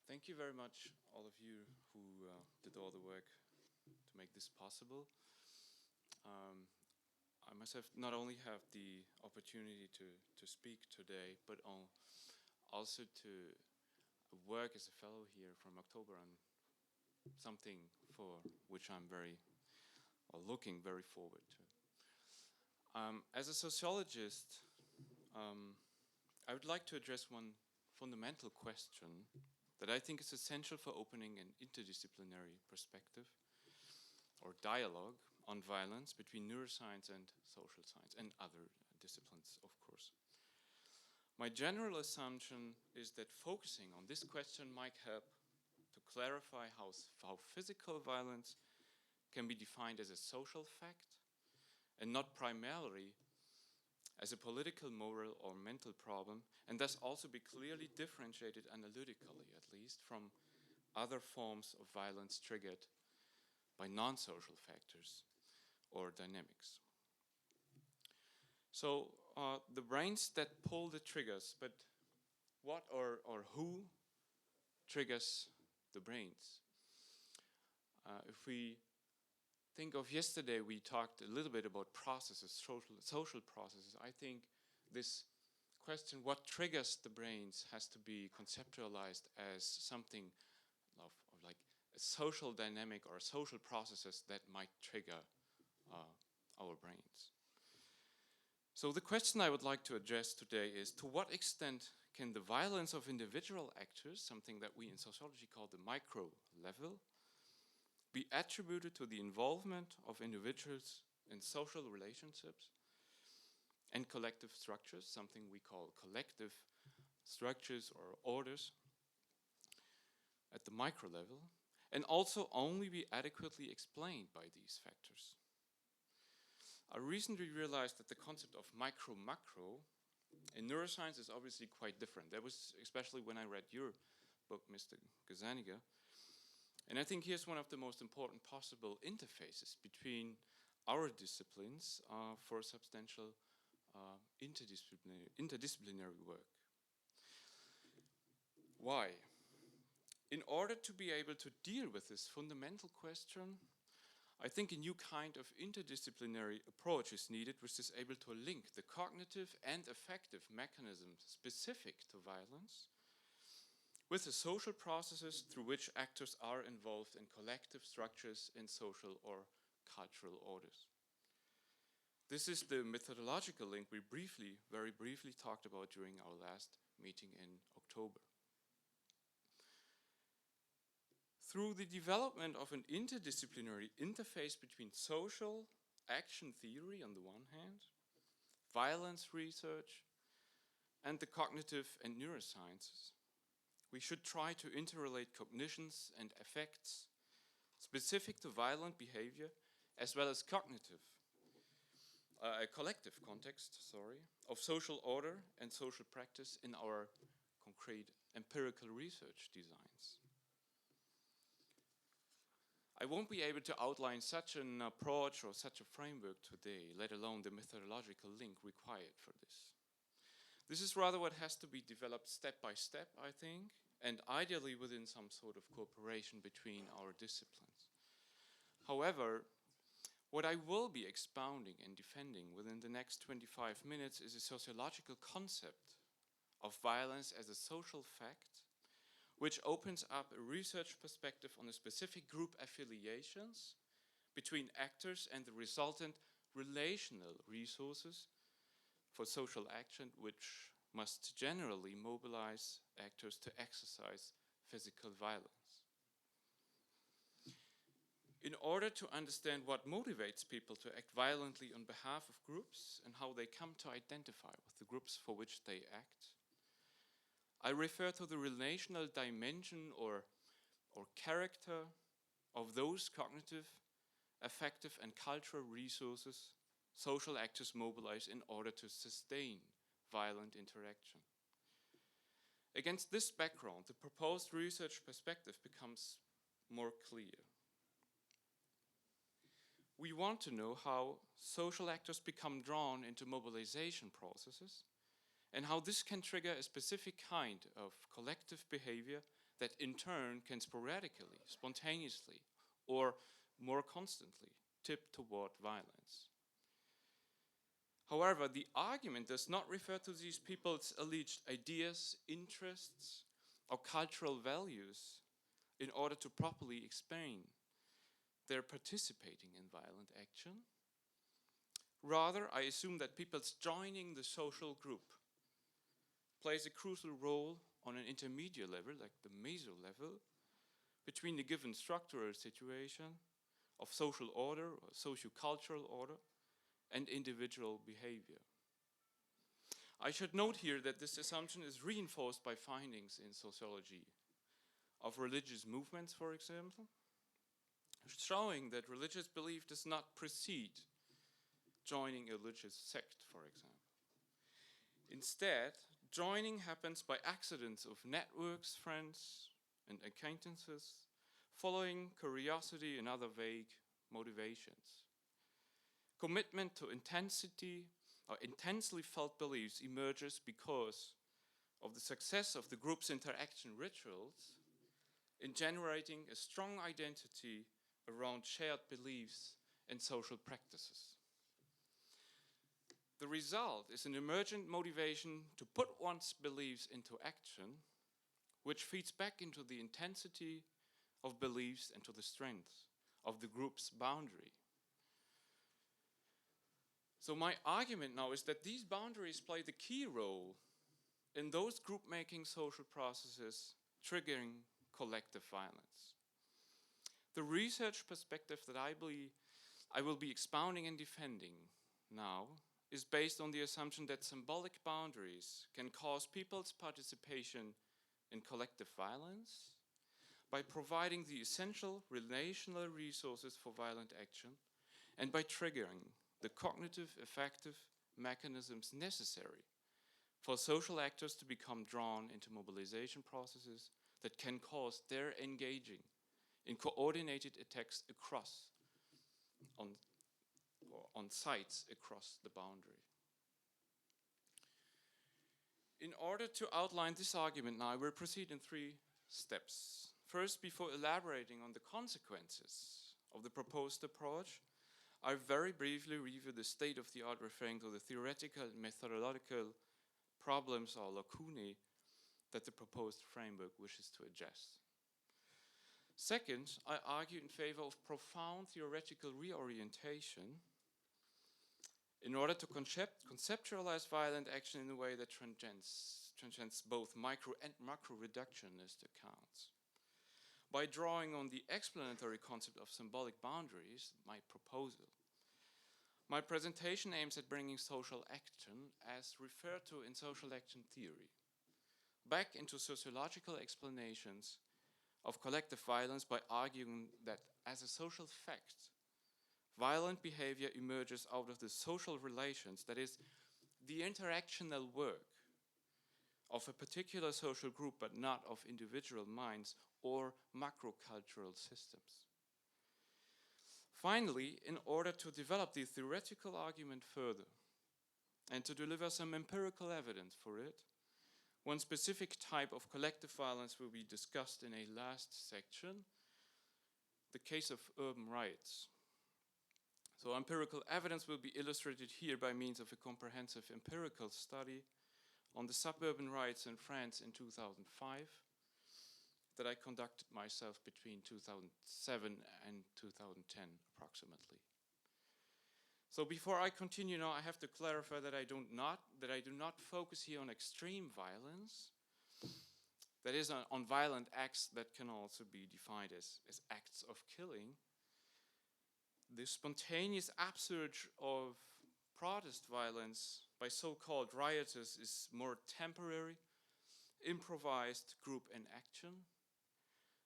Thank you very much, all of you who did all the work to make this possible. I myself not only have the opportunity to speak today, but also to work as a fellow here from October on something for which I'm looking very forward to. As a sociologist, I would like to address one fundamental question that I think is essential for opening an interdisciplinary perspective or dialogue on violence between neuroscience and social science and other disciplines, of course. My general assumption is that focusing on this question might help to clarify how physical violence can be defined as a social fact and not primarily as a political, moral, or mental problem, and thus also be clearly differentiated analytically, at least, from other forms of violence triggered by non-social factors or dynamics. So the brains that pull the triggers, but what or who triggers the brains? If we think of yesterday, we talked a little bit about processes, social processes. I think this question, what triggers the brains, has to be conceptualized as something of like a social dynamic or social processes that might trigger our brains. So the question I would like to address today is, to what extent can the violence of individual actors, something that we in sociology call the micro level, be attributed to the involvement of individuals in social relationships and collective structures, something we call collective structures or orders at the micro level, and also only be adequately explained by these factors. I recently realized that the concept of micro-macro in neuroscience is obviously quite different. That was especially when I read your book, Mr. Gazaniga. And I think here's one of the most important possible interfaces between our disciplines for substantial interdisciplinary work. Why? In order to be able to deal with this fundamental question, I think a new kind of interdisciplinary approach is needed, which is able to link the cognitive and affective mechanisms specific to violence with the social processes through which actors are involved in collective structures in social or cultural orders. This is the methodological link we very briefly talked about during our last meeting in October. Through the development of an interdisciplinary interface between social action theory on the one hand, violence research, and the cognitive and neurosciences, we should try to interrelate cognitions and effects specific to violent behavior as well as cognitive, a collective context, of social order and social practice in our concrete empirical research designs. I won't be able to outline such an approach or such a framework today, let alone the methodological link required for this. This is rather what has to be developed step by step, I think, and ideally within some sort of cooperation between our disciplines. However, what I will be expounding and defending within the next 25 minutes is a sociological concept of violence as a social fact, which opens up a research perspective on the specific group affiliations between actors and the resultant relational resources for social action, which must generally mobilize actors to exercise physical violence. In order to understand what motivates people to act violently on behalf of groups and how they come to identify with the groups for which they act, I refer to the relational dimension or character of those cognitive, affective, and cultural resources social actors mobilize in order to sustain violent interaction. Against this background, the proposed research perspective becomes more clear. We want to know how social actors become drawn into mobilization processes and how this can trigger a specific kind of collective behavior that in turn can sporadically, spontaneously, or more constantly tip toward violence. However, the argument does not refer to these people's alleged ideas, interests, or cultural values in order to properly explain their participating in violent action. Rather, I assume that people's joining the social group plays a crucial role on an intermediate level, like the meso level, between the given structural situation of social order or socio-cultural order and individual behavior. I should note here that this assumption is reinforced by findings in sociology of religious movements, for example, showing that religious belief does not precede joining a religious sect, for example. Instead, joining happens by accidents of networks, friends, and acquaintances, following curiosity and other vague motivations. Commitment to intensity or intensely felt beliefs emerges because of the success of the group's interaction rituals in generating a strong identity around shared beliefs and social practices. The result is an emergent motivation to put one's beliefs into action, which feeds back into the intensity of beliefs and to the strength of the group's boundary. So my argument now is that these boundaries play the key role in those group-making social processes triggering collective violence. The research perspective that I will be expounding and defending now is based on the assumption that symbolic boundaries can cause people's participation in collective violence by providing the essential relational resources for violent action and by triggering the cognitive affective mechanisms necessary for social actors to become drawn into mobilization processes that can cause their engaging in coordinated attacks on sites across the boundary. In order to outline this argument now, I will proceed in 3 steps. First, before elaborating on the consequences of the proposed approach, I very briefly review the state of the art, referring to the theoretical and methodological problems or lacunae that the proposed framework wishes to address. Second, I argue in favor of profound theoretical reorientation in order to conceptualize violent action in a way that transcends both micro and macro reductionist accounts. By drawing on the explanatory concept of symbolic boundaries, my proposal, my presentation aims at bringing social action, as referred to in social action theory, back into sociological explanations of collective violence by arguing that as a social fact, violent behavior emerges out of the social relations, that is, the interactional work of a particular social group, but not of individual minds or macrocultural systems. Finally, in order to develop the theoretical argument further and to deliver some empirical evidence for it, one specific type of collective violence will be discussed in a last section, the case of urban riots. So empirical evidence will be illustrated here by means of a comprehensive empirical study on the suburban riots in France in 2005 that I conducted myself between 2007 and 2010 approximately. So before I continue now, I have to clarify that I do not focus here on extreme violence, that is on violent acts that can also be defined as acts of killing. The spontaneous upsurge of protest violence by so-called rioters is more temporary, improvised group inaction,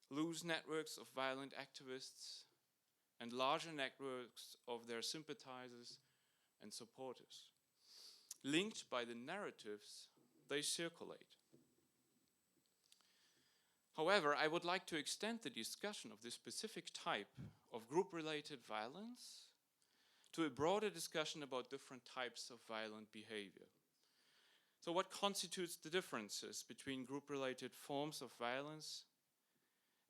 loose networks of violent activists, and larger networks of their sympathizers and supporters, linked by the narratives they circulate. However, I would like to extend the discussion of this specific type of group-related violence to a broader discussion about different types of violent behavior. So what constitutes the differences between group-related forms of violence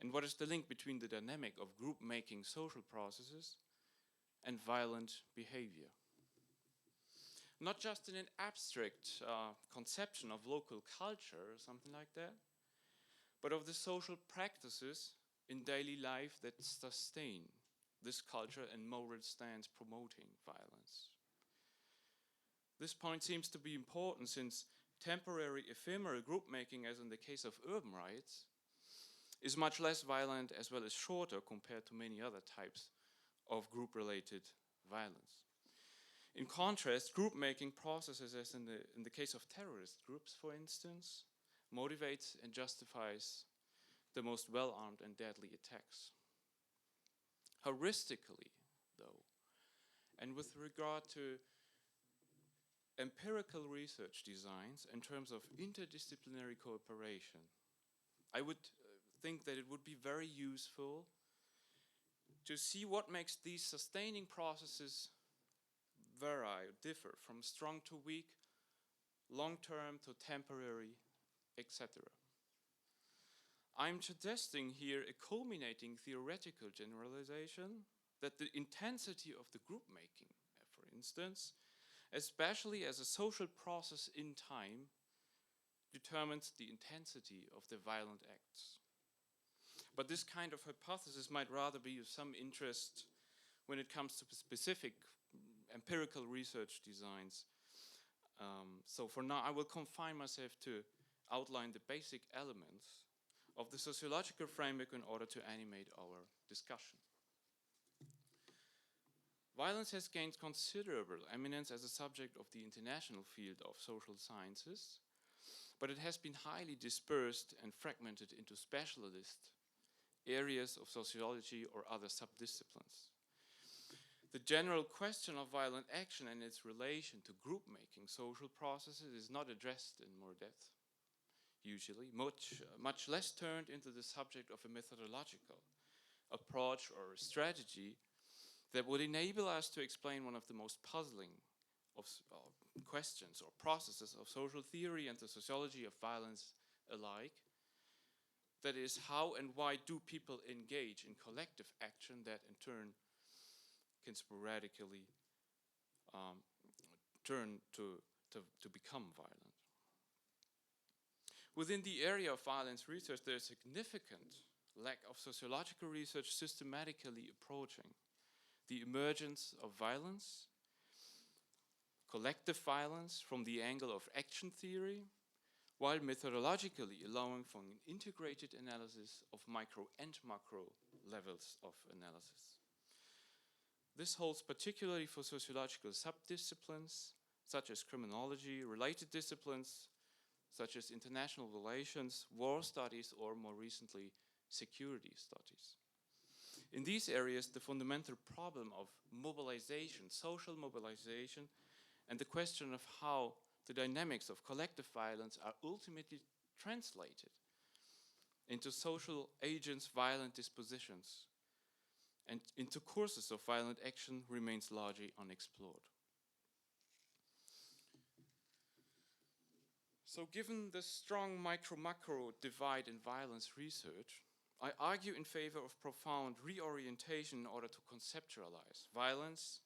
And what is the link between the dynamic of group-making social processes and violent behavior? Not just in an abstract conception of local culture or something like that, but of the social practices in daily life that sustain this culture and moral stance promoting violence. This point seems to be important since temporary ephemeral group making, as in the case of urban riots, is much less violent as well as shorter compared to many other types of group-related violence. In contrast, group-making processes, as in the case of terrorist groups, for instance, motivates and justifies the most well-armed and deadly attacks. Heuristically, though, and with regard to empirical research designs in terms of interdisciplinary cooperation, I would think that it would be very useful to see what makes these sustaining processes vary, differ from strong to weak, long-term to temporary, etc. I'm suggesting here a culminating theoretical generalization that the intensity of the group making, for instance, especially as a social process in time, determines the intensity of the violent acts. But this kind of hypothesis might rather be of some interest when it comes to specific empirical research designs. So for now, I will confine myself to outline the basic elements of the sociological framework in order to animate our discussion. Violence has gained considerable eminence as a subject of the international field of social sciences, but it has been highly dispersed and fragmented into specialist areas of sociology or other subdisciplines. The general question of violent action and its relation to group-making social processes is not addressed in more depth, usually, much less turned into the subject of a methodological approach or a strategy that would enable us to explain one of the most puzzling of questions or processes of social theory and the sociology of violence alike. That is, how and why do people engage in collective action that in turn can sporadically turn to become violent. Within the area of violence research, there is significant lack of sociological research systematically approaching the emergence of violence, collective violence from the angle of action theory, while methodologically allowing for an integrated analysis of micro and macro levels of analysis. This holds particularly for sociological subdisciplines, such as criminology, related disciplines, such as international relations, war studies, or more recently, security studies. In these areas, the fundamental problem of mobilization, social mobilization, and the question of how the dynamics of collective violence are ultimately translated into social agents' violent dispositions and into courses of violent action remains largely unexplored. So given the strong micro-macro divide in violence research, I argue in favor of profound reorientation in order to conceptualize violence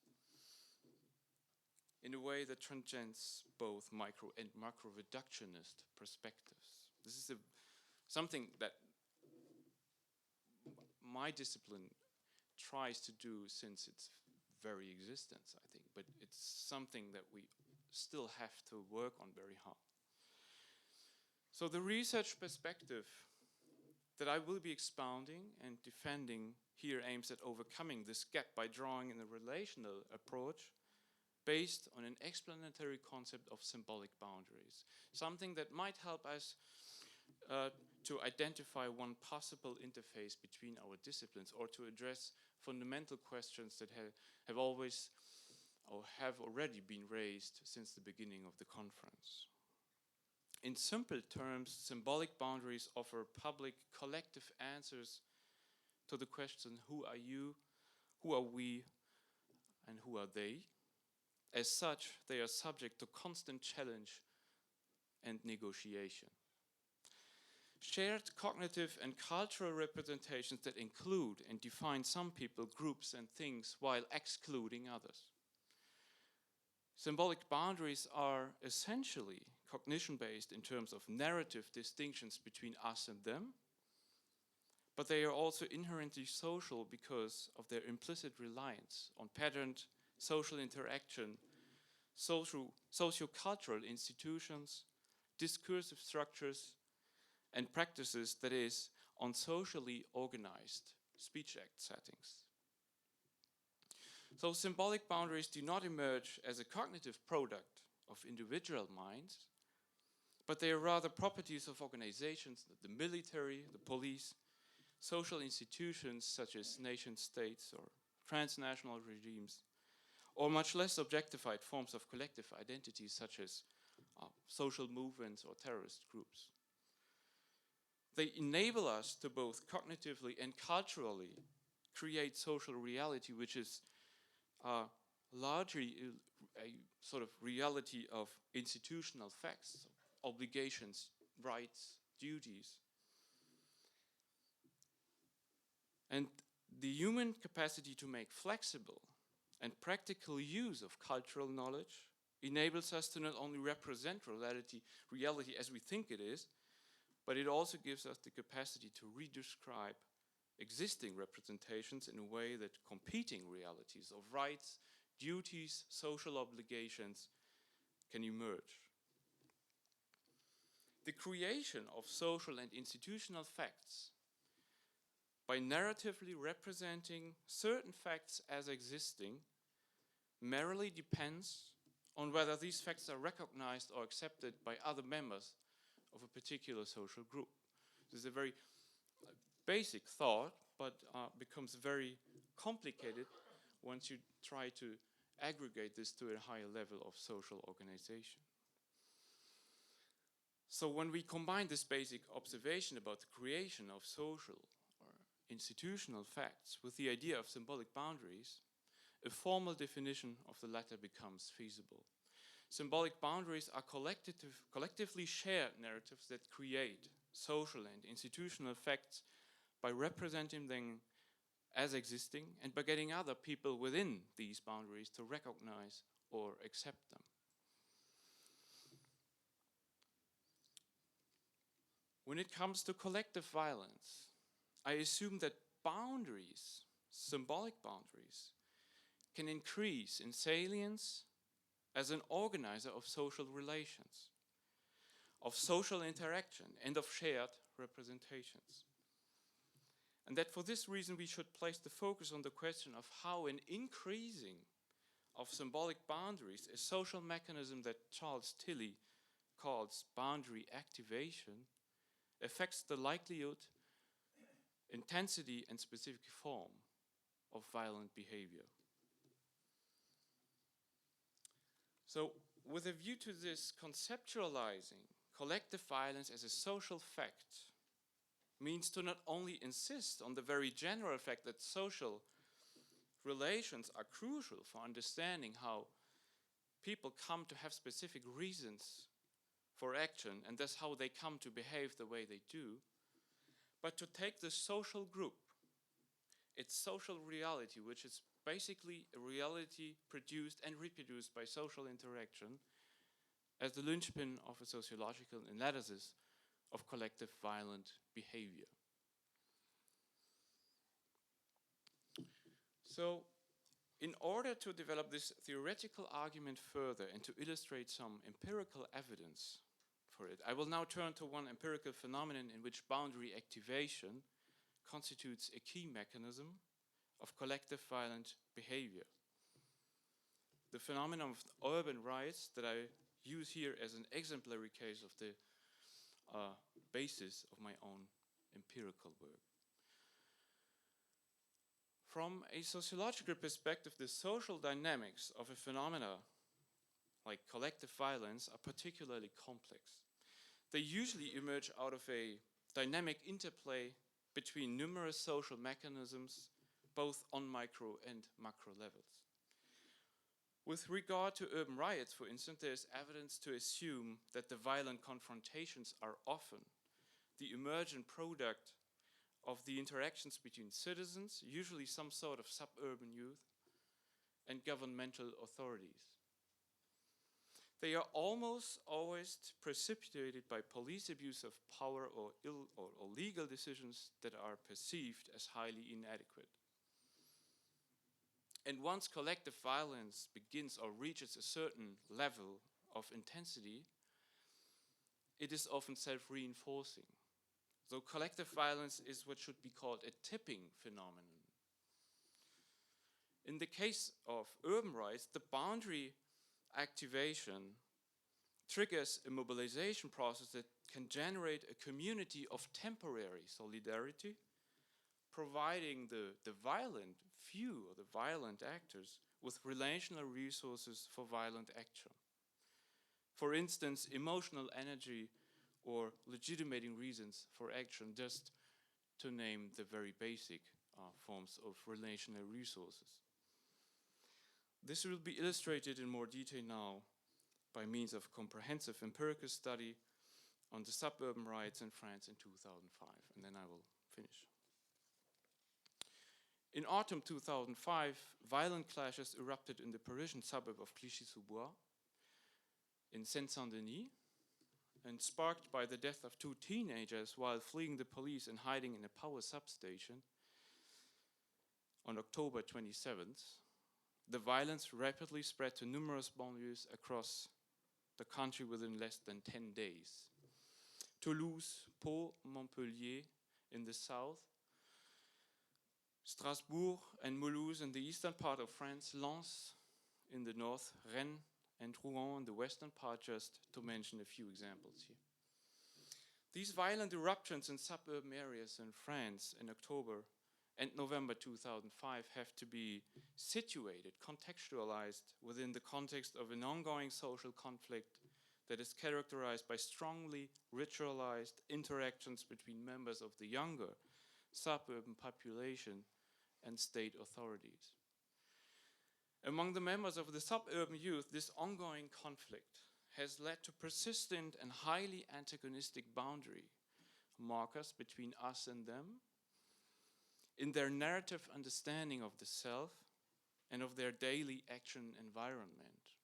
in a way that transcends both micro and macro reductionist perspectives. This is something that my discipline tries to do since its very existence, I think, but it's something that we still have to work on very hard. So the research perspective that I will be expounding and defending here aims at overcoming this gap by drawing in a relational approach based on an explanatory concept of symbolic boundaries, something that might help us to identify one possible interface between our disciplines or to address fundamental questions that have always or have already been raised since the beginning of the conference. In simple terms, symbolic boundaries offer public collective answers to the question, who are you, who are we, and who are they? As such, they are subject to constant challenge and negotiation. shared cognitive and cultural representations that include and define some people, groups, and things while excluding others. Symbolic boundaries are essentially cognition-based in terms of narrative distinctions between us and them, but they are also inherently social because of their implicit reliance on patterned social interaction, socio-cultural institutions, discursive structures, and practices, that is, on socially organized speech act settings. So symbolic boundaries do not emerge as a cognitive product of individual minds, but they are rather properties of organizations, the military, the police, social institutions such as nation states or transnational regimes, or much less objectified forms of collective identities such as social movements or terrorist groups. They enable us to both cognitively and culturally create social reality, which is largely a sort of reality of institutional facts, obligations, rights, duties. And the human capacity to make flexible and practical use of cultural knowledge enables us to not only represent reality as we think it is, but it also gives us the capacity to redescribe existing representations in a way that competing realities of rights, duties, social obligations can emerge. The creation of social and institutional facts by narratively representing certain facts as existing merely depends on whether these facts are recognized or accepted by other members of a particular social group. This is a very basic thought, but becomes very complicated once you try to aggregate this to a higher level of social organization. So when we combine this basic observation about the creation of social or institutional facts with the idea of symbolic boundaries, a formal definition of the latter becomes feasible. Symbolic boundaries are collectively shared narratives that create social and institutional facts by representing them as existing and by getting other people within these boundaries to recognize or accept them. When it comes to collective violence, I assume that boundaries, symbolic boundaries, can increase in salience as an organizer of social relations, of social interaction, and of shared representations. And that for this reason we should place the focus on the question of how an increasing of symbolic boundaries, a social mechanism that Charles Tilly calls boundary activation, affects the likelihood, intensity, and specific form of violent behavior. So, with a view to this, conceptualizing collective violence as a social fact means to not only insist on the very general fact that social relations are crucial for understanding how people come to have specific reasons for action and thus how they come to behave the way they do, but to take the social group, its social reality, which is basically a reality produced and reproduced by social interaction, as the linchpin of a sociological analysis of collective violent behavior. So, in order to develop this theoretical argument further and to illustrate some empirical evidence for it, I will now turn to one empirical phenomenon in which boundary activation constitutes a key mechanism of collective violent behavior. The phenomenon of urban riots that I use here as an exemplary case of the basis of my own empirical work. From a sociological perspective, the social dynamics of a phenomena like collective violence are particularly complex. They usually emerge out of a dynamic interplay between numerous social mechanisms, both on micro and macro levels. With regard to urban riots, for instance, there is evidence to assume that the violent confrontations are often the emergent product of the interactions between citizens, usually some sort of suburban youth, and governmental authorities. They are almost always precipitated by police abuse of power or legal decisions that are perceived as highly inadequate. And once collective violence begins or reaches a certain level of intensity, it is often self-reinforcing. So collective violence is what should be called a tipping phenomenon. In the case of urban rights, the boundary activation triggers a mobilization process that can generate a community of temporary solidarity, providing the violent few or the violent actors with relational resources for violent action. For instance, emotional energy or legitimating reasons for action, just to name the very basic forms of relational resources. This will be illustrated in more detail now by means of a comprehensive empirical study on the suburban riots in France in 2005, and then I will finish. In autumn 2005, violent clashes erupted in the Parisian suburb of Clichy-sous-Bois, in Seine-Saint-Denis, and sparked by the death of 2 teenagers while fleeing the police and hiding in a power substation on October 27th, the violence rapidly spread to numerous banlieues across the country within less than 10 days. Toulouse, Pau, Montpellier in the south, Strasbourg and Mulhouse in the eastern part of France, Lens in the north, Rennes and Rouen in the western part, just to mention a few examples here. These violent eruptions in suburban areas in France in October and November 2005 have to be situated, contextualized within the context of an ongoing social conflict that is characterized by strongly ritualized interactions between members of the younger suburban population and state authorities. Among the members of the suburban youth, this ongoing conflict has led to persistent and highly antagonistic boundary markers between us and them, in their narrative understanding of the self and of their daily action environment.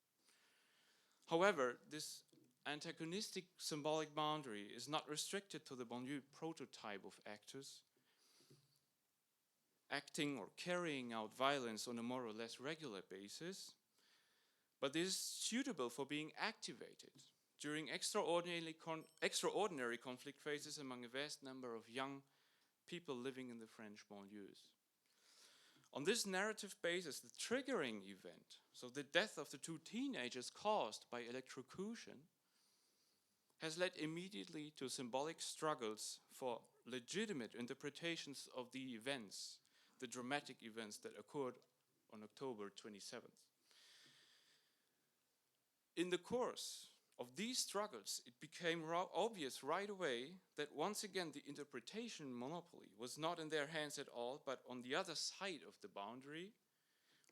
However, this antagonistic symbolic boundary is not restricted to the banlieue prototype of actors acting or carrying out violence on a more or less regular basis, but is suitable for being activated during extraordinary conflict phases among a vast number of young people living in the French banlieues. On this narrative basis, the triggering event, so the death of the 2 teenagers caused by electrocution, has led immediately to symbolic struggles for legitimate interpretations of the events, the dramatic events that occurred on October 27th. In the course of these struggles, it became obvious right away that once again the interpretation monopoly was not in their hands at all, but on the other side of the boundary,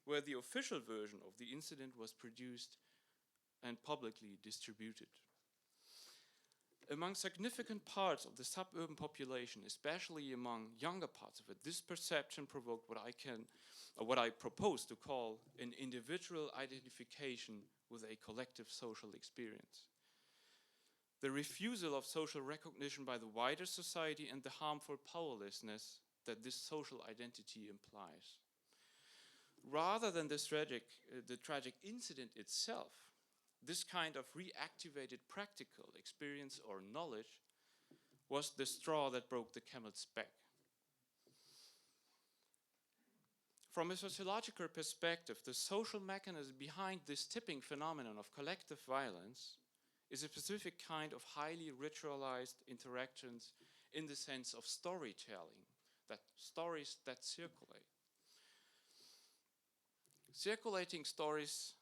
where the official version of the incident was produced and publicly distributed. Among significant parts of the suburban population, especially among younger parts of it, this perception provoked what I propose to call an individual identification with a collective social experience. The refusal of social recognition by the wider society and the harmful powerlessness that this social identity implies. Rather than the tragic incident itself, this kind of reactivated practical experience or knowledge was the straw that broke the camel's back. From a sociological perspective, the social mechanism behind this tipping phenomenon of collective violence is a specific kind of highly ritualized interactions in the sense of storytelling, that stories that circulate. Circulating stories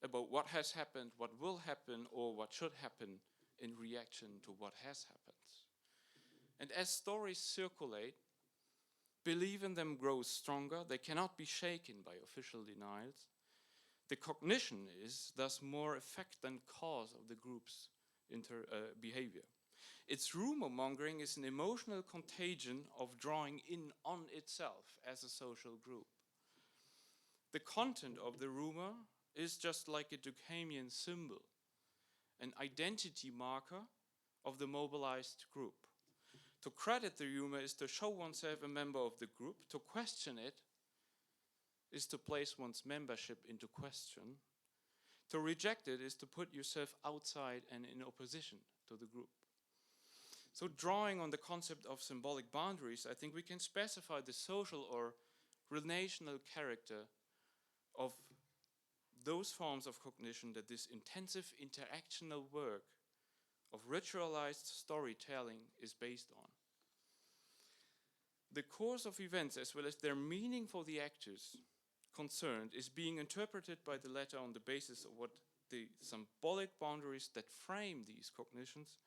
about what has happened, what will happen, or what should happen in reaction to what has happened. And as stories circulate, belief in them grows stronger. They cannot be shaken by official denials. The cognition is thus more effect than cause of the group's behavior. Its rumor-mongering is an emotional contagion of drawing in on itself as a social group. The content of the rumor is just like a Durkheimian symbol, an identity marker of the mobilized group. To credit the rumor is to show oneself a member of the group. To question it is to place one's membership into question. To reject it is to put yourself outside and in opposition to the group. So drawing on the concept of symbolic boundaries, I think we can specify the social or relational character of those forms of cognition that this intensive interactional work of ritualized storytelling is based on. The course of events, as well as their meaning for the actors concerned, is being interpreted by the latter on the basis of what the symbolic boundaries that frame these cognitions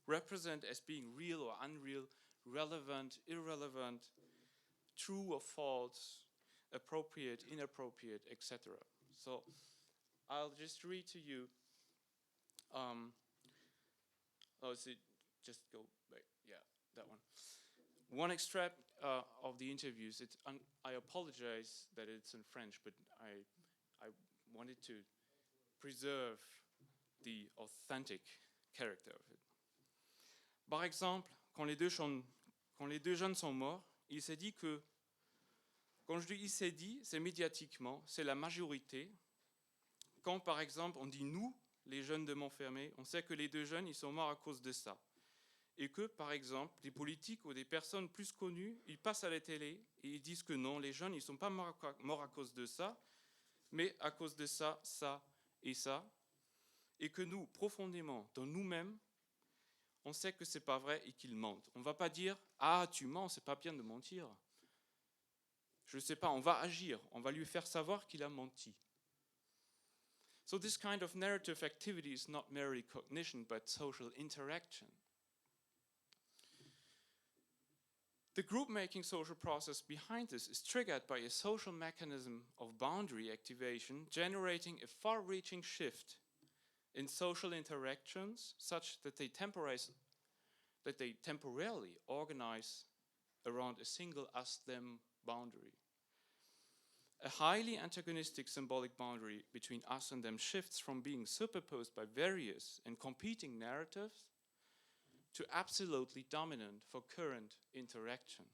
represent as being real or unreal, relevant, irrelevant, true or false, appropriate, inappropriate, etc. So I'll just read to you, just go back, yeah, that one. One extract of the interviews. I apologize that it's in French, but I wanted to preserve the authentic character of it. Par exemple, quand les deux jeunes sont morts, il s'est dit que, quand je dis il s'est dit, c'est médiatiquement, c'est la majorité. Quand par exemple on dit nous, les jeunes de Montfermeil, on sait que les deux jeunes, ils sont morts à cause de ça. Et que, par exemple, des politiques ou des personnes plus connues, ils passent à la télé et ils disent que non, les jeunes, ils ne sont pas morts à cause de ça, mais à cause de ça, ça et ça. Et que nous, profondément, dans nous-mêmes, on sait que ce n'est pas vrai et qu'ils mentent. On ne va pas dire « Ah, tu mens, c'est pas bien de mentir ». Je ne sais pas, on va agir, on va lui faire savoir qu'il a menti. So this kind of narrative activity is not merely cognition, but social interaction. The group-making social process behind this is triggered by a social mechanism of boundary activation, generating a far-reaching shift in social interactions such that they temporarily organize around a single us-them boundary. A highly antagonistic symbolic boundary between us and them shifts from being superposed by various and competing narratives to absolutely dominant for current interaction.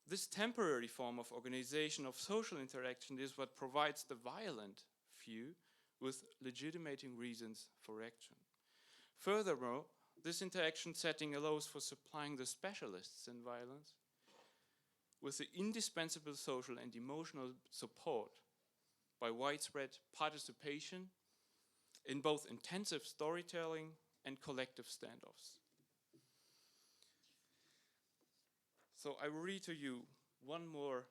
This temporary form of organization of social interaction is what provides the violent few with legitimating reasons for action. Furthermore, this interaction setting allows for supplying the specialists in violence with the indispensable social and emotional support by widespread participation in both intensive storytelling and collective standoffs. So I will read to you one more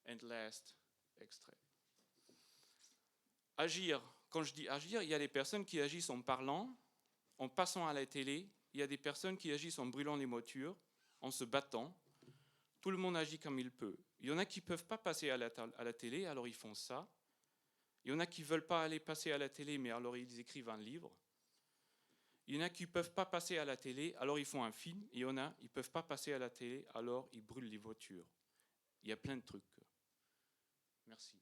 and last extrait. Agir. Quand je dis agir, il y a des personnes qui agissent en parlant, en passant à la télé. Il y a des personnes qui agissent en brûlant les voitures, en se battant. Tout le monde agit comme il peut. Il y en a qui ne peuvent pas passer à la télé, alors ils font ça. Il y en a qui ne veulent pas aller passer à la télé, mais alors ils écrivent un livre. Il y en a qui ne peuvent pas passer à la télé, alors ils font un film. Il y en a, ils ne peuvent pas passer à la télé, alors ils brûlent les voitures. Il y a plein de trucs. Merci.